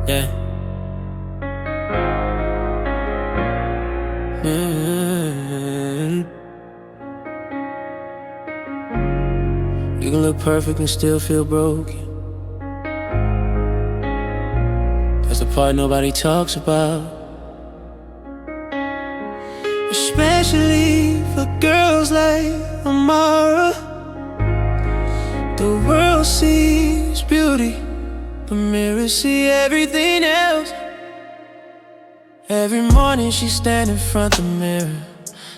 Yeah. You can look perfect and still feel broken. That's the part nobody talks about, especially for girls like Amara. The world sees beauty, but mirrors see everything else. Every morning she stand in front of the mirror,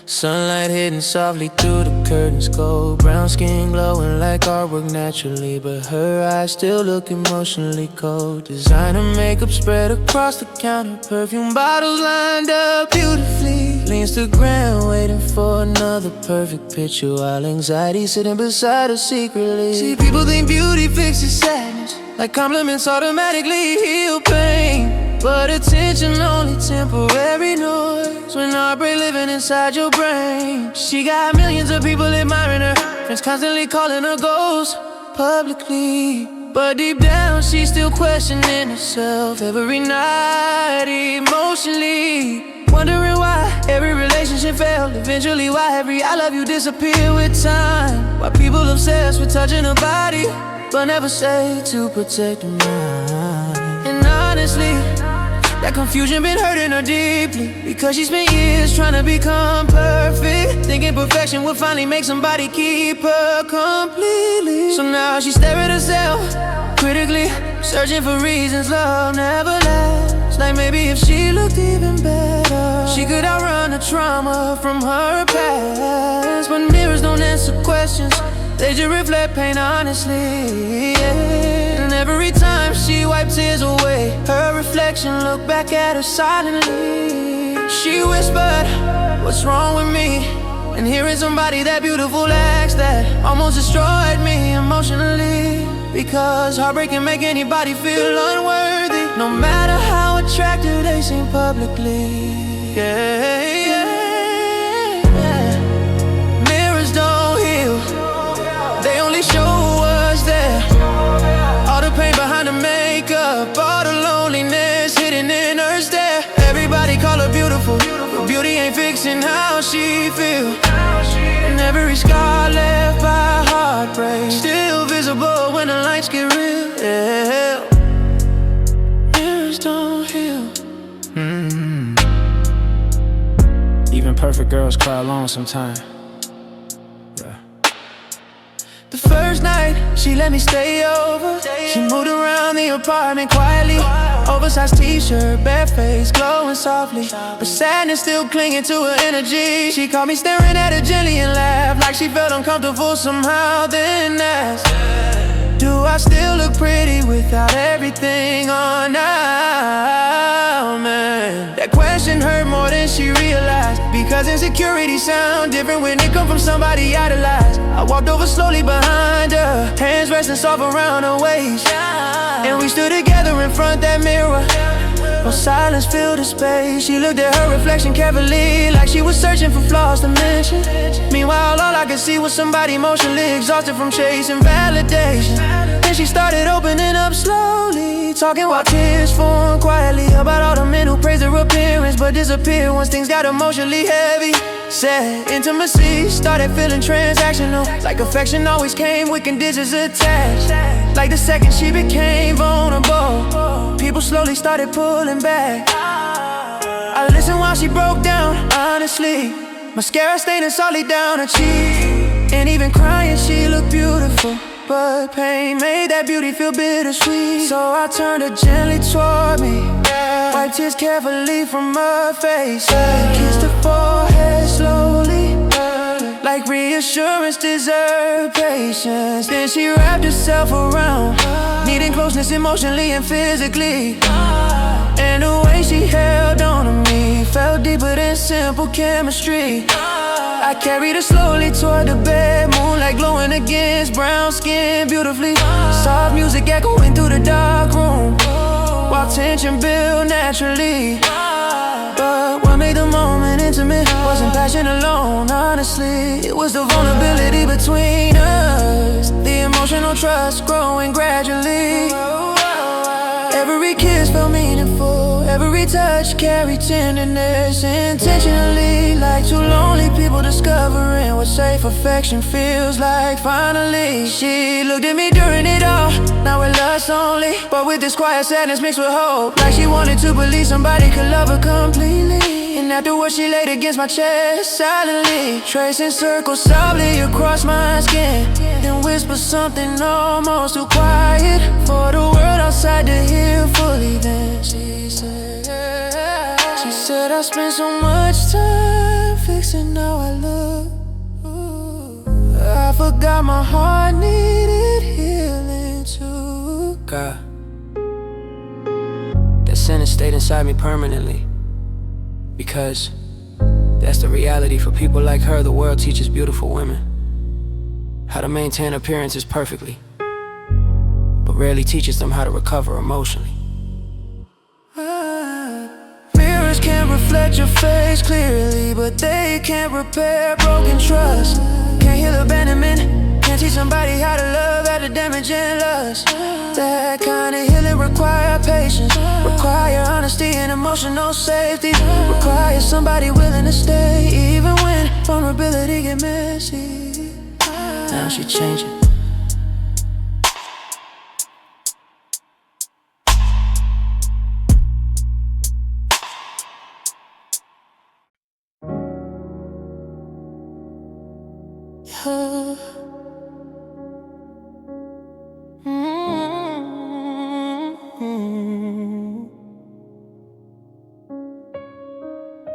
sunlight hitting softly through the curtains, gold brown skin glowing like artwork naturally, but her eyes still look emotionally cold. Designer makeup spread across the counter, perfume bottles lined up beautifully. Leans to ground waiting for another perfect picture, while anxiety sitting beside her secretly. See, people think beauty fixes sadness, like compliments automatically heal pain, but attention only temporary noise when heartbreak living inside your brain. She got millions of people admiring her, friends constantly calling her ghost publicly, but deep down she's still questioning herself every night emotionally, wondering why every relationship failed eventually, why every I love you disappeared with time, why people obsessed with touching her body but never say to protect her mind. And honestly, that confusion been hurting her deeply, because she spent years trying to become perfect, thinking perfection would finally make somebody keep her completely. So now she stare at herself critically, searching for reasons love never lasts. Like maybe if she looked even better, she could outrun the trauma from her past. But mirrors don't answer questions, they just reflect pain honestly, yeah. And every time she wiped tears away, her reflection looked back at her silently. She whispered, what's wrong with me? And hearing somebody that beautiful acts that almost destroyed me emotionally, because heartbreak can make anybody feel unworthy, no matter how attractive they seem publicly. Yeah. Mirrors don't heal, they only show what's there. All the pain behind the makeup, all the loneliness hidden in her stare. Everybody call her beautiful, but beauty ain't fixing how she feels. And every scar left by heartbreak still visible when the lights get real. Yeah. Mirrors don't heal. Even perfect girls cry alone sometimes. The first night, she let me stay over. She moved around the apartment quietly, oversized t-shirt, bare face, glowing softly, but sadness still clinging to her energy. She caught me staring at her gently and laughed, like she felt uncomfortable somehow, then asked, do I still look pretty without everything on now, man? That question hurt more than she realized, because insecurity sound different when it come from somebody idolized. I walked over slowly behind her, hands resting soft around her waist, and we stood together in front that mirror. No silence filled the space. She looked at her reflection carefully, like she was searching for flaws to mention. Meanwhile, all I could see was somebody emotionally exhausted from chasing validation. Then she started opening up slowly, talking while tears formed quietly about all the men who praised her appearance but disappeared once things got emotionally heavy. Said intimacy started feeling transactional, like affection always came with conditions attached. Like the second she became vulnerable, people slowly started pulling back. I listened while she broke down, honestly, mascara staining solely down her cheek. And even crying she looked beautiful, but pain made that beauty feel bittersweet. So I turned her gently toward me, wiped tears carefully from her face, kissed her forehead slowly, like reassurance deserved patience. Then she wrapped herself around, needing closeness emotionally and physically. And the way she held on to me felt deeper than simple chemistry. I carried her slowly toward the bed, moonlight glowing against brown skin beautifully. Soft music echoing through the dark room, while tension built naturally. But what made the moment intimate wasn't passion alone, honestly. It was the vulnerability between us, the emotional trust growing gradually. Every Every kiss felt meaningful, every touch carried tenderness. Intentionally, like two lonely people discovering what safe affection feels like. Finally, she looked at me during it all, not with lust only, but with this quiet sadness mixed with hope. Like she wanted to believe somebody could love her completely. And afterwards she laid against my chest silently, tracing circles softly across my skin, then whispered something almost too quiet for the world outside to hear fully. Then she said I spent so much time fixing how I look. I forgot my heart needed healing too. God, that sentence stayed inside me permanently, because that's the reality for people like her. The world teaches beautiful women how to maintain appearances perfectly, but rarely teaches them how to recover emotionally. Mirrors can reflect your face clearly, but they can't repair broken trust. Can't heal abandonment, can't teach somebody how to love after damaging lust. That kind of healing require patience, require honesty and emotional safety, require somebody willing to stay even when vulnerability get messy. Now she changing.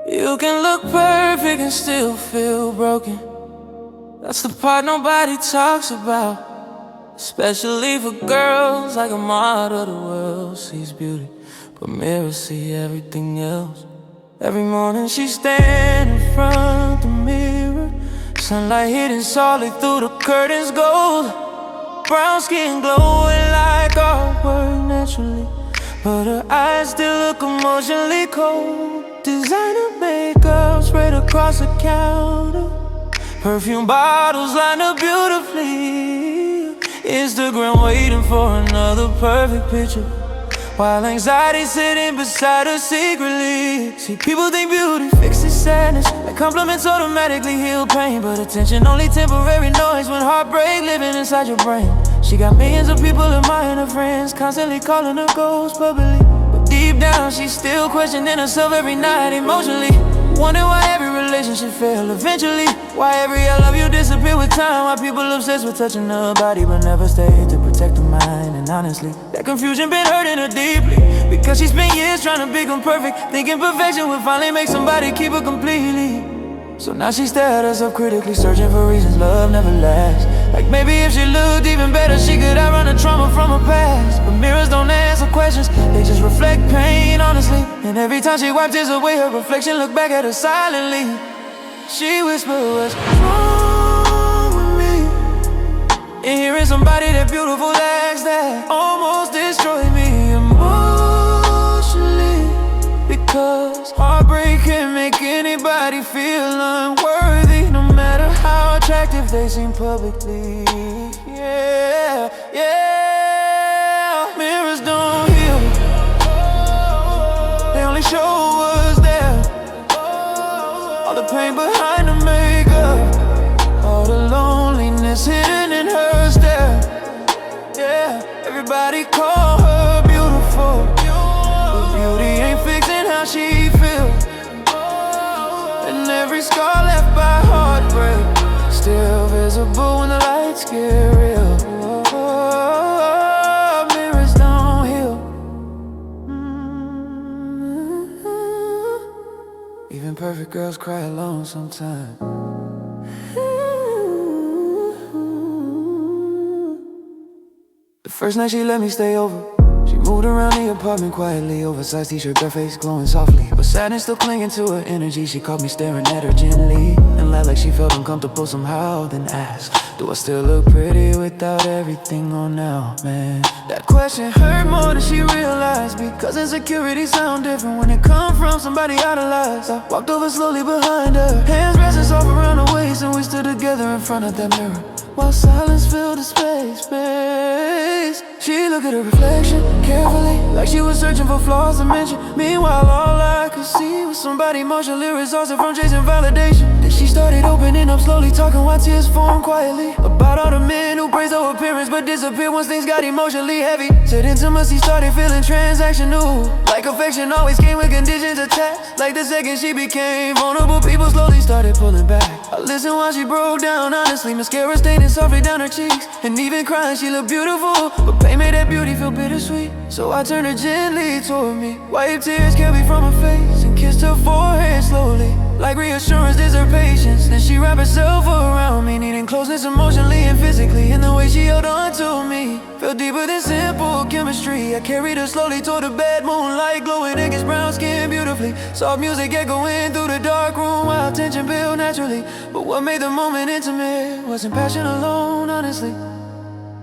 You can look perfect and still feel broken. That's the part nobody talks about, especially for girls. Like a model, the world sees beauty, but mirrors see everything else. Every morning she stand in front of the mirror, sunlight hitting softly through the curtains gold, brown skin glowing like artwork naturally, but her eyes still look emotionally cold. Designer makeup sprayed across the counter, perfume bottles lined up beautifully, Instagram waiting for another perfect picture, while anxiety sitting beside her secretly. See, people think beauty fixes sadness, like compliments automatically heal pain, but attention only temporary noise when heartbreak living inside your brain. She got millions of people admiring her friends, constantly calling her ghost publicly, but deep down she's still questioning herself every night emotionally, wondering why every relationship fail eventually, why every I love you disappear with time, why people obsessed with touching her body but never stay to protect her mind. And honestly, that confusion been hurting her deeply, because she spent years trying to become perfect, thinking perfection would finally make somebody keep her completely. So now she stares at herself critically, searching for reasons love never lasts. Like maybe if she looked even better, she could outrun the trauma from her past. But mirrors don't answer questions, they just reflect pain honestly. And every time she wiped tears away, her reflection looked back at her silently. She whispered, what's wrong with me? And hearing somebody that beautiful lacks that almost destroyed me emotionally, because heartbreak can make anybody feel unworthy, no matter how attractive they seem publicly. Yeah, yeah. Mirrors don't heal, they only show what's there. All the pain behind the makeup, all the loneliness hidden in her stare. Yeah, everybody call her beautiful, but beauty ain't fixing how she feels. And every scar left by heartbreak, still visible when the lights get real. Mirrors don't heal. Even perfect girls cry alone sometimes. The first night she let me stay over, she moved around the apartment quietly, oversized t-shirt, bare face glowing softly, but sadness still clinging to her energy. She caught me staring at her gently, and laughed like she felt uncomfortable somehow, then asked, do I still look pretty without everything on now, man? That question hurt more than she realized, because insecurity sound different when it come from somebody idolized. I walked over slowly behind her, hands resting soft around her waist, and we stood together in front of that mirror, while silence filled the space. She looked at her reflection carefully, like she was searching for flaws to mention. Meanwhile, all I could see was somebody emotionally exhausted from chasing validation. Then she started opening up slowly, talking while tears formed quietly, about all the men who praise their appearance but disappear once things got emotionally heavy. Said intimacy started feeling transactional, like affection always came with conditions attached. Like the second she became vulnerable, people slowly started pulling back. I listened while she broke down honestly, mascara staining softly down her cheeks. And even crying she looked beautiful, but pain made that beauty feel bittersweet. So I turned her gently toward me, wiped tears carried from her face, and kissed her forehead slowly, like reassurance is her patience. Then she wrapped herself around me, needing closeness emotionally and physically. And the way she held on to me felt deeper than simple chemistry. I carried her slowly toward the bed, moonlight glowing against brown skin beautifully. Soft music echoing through the dark room while tension built naturally. But what made the moment intimate wasn't passion alone, honestly.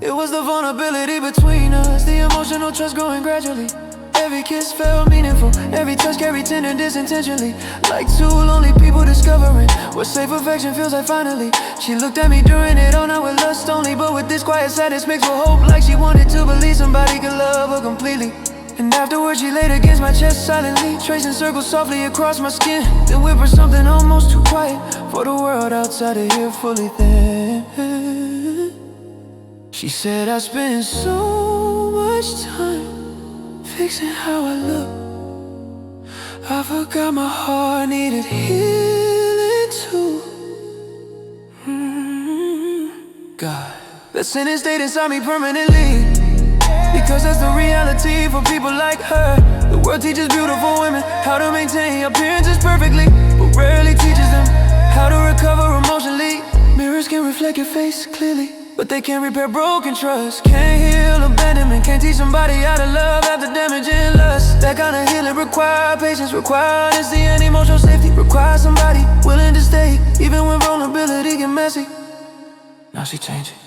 It was the vulnerability between us, the emotional trust growing gradually. Every kiss felt meaningful, every touch carried tenderness intentionally, like two lonely people discovering what safe affection feels like finally. She looked at me during it all, not with lust only, but with this quiet sadness mixed with hope, like she wanted to believe somebody could love her completely. And afterwards she laid against my chest silently, tracing circles softly across my skin, then whispered something almost too quiet for the world outside to hear fully then. She said, I spent so much time fixing how I look, I forgot my heart needed healing too. God, the sin stayed inside me permanently, because that's the reality for people like her. The world teaches beautiful women how to maintain appearances perfectly, but rarely teaches them how to recover emotionally. Mirrors can reflect your face clearly, but they can't repair broken trust. Can't heal abandonment, can't teach somebody how to love after damaging lust. That kind of healing requires patience, requires honesty and emotional safety, requires somebody willing to stay even when vulnerability get messy. Now she changing.